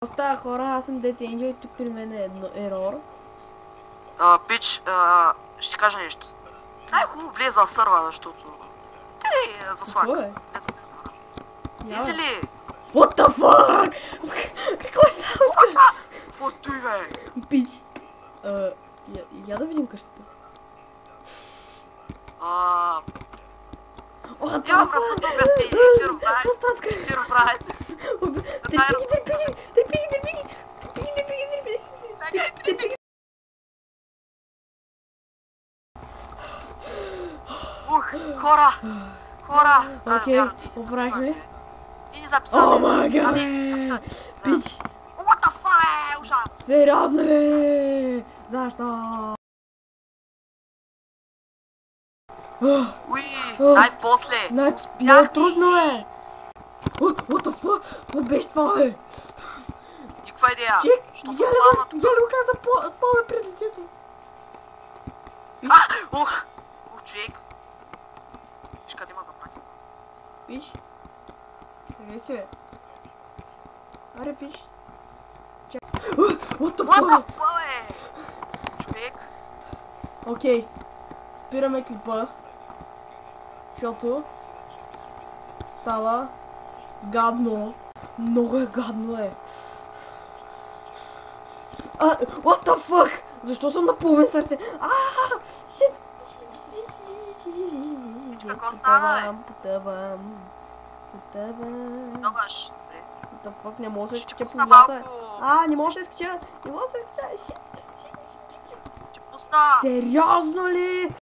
Оста хора, аз съм Dead Angel и тук при мен е ерор. Пич, ще ти кажа нещо. Най-хубаво влезе в сървъра, защото... Те за слаг. Влезе в сървъра. Влезе ли? What the fuck? Какво става? Какво той, бе? Пич. Я да видим къщата. Нямам разсъдно обяснение. Херобрайт. Трепиги. Хора! Окей, оправихме. И записали. О май гад! Пич! What the fuck, ужас! Сериозно ли? Защо? Уи, най-после! Много трудно е! What the fuck? Какво беше това, бе? Никаква идея! Що се спавна тук? Я ли го каза спавна пред лицето? Ух, човек! Виж къде има запрати. Виж? Къде си, бе? Аре, пиш. What the fuck, бе? Човек! Окей. Спираме клипа. Защото става гадно. Много е гадно, е. What the fuck? Защо съм на половин сърце? Shit! Какво става, бе? Потъвам. Добър, добре. What the fuck? Не мога да се скача по пусна водата. малко. Не мога да се скача. Не мога да се скача. Shit. Ще пусна. Сериозно ли?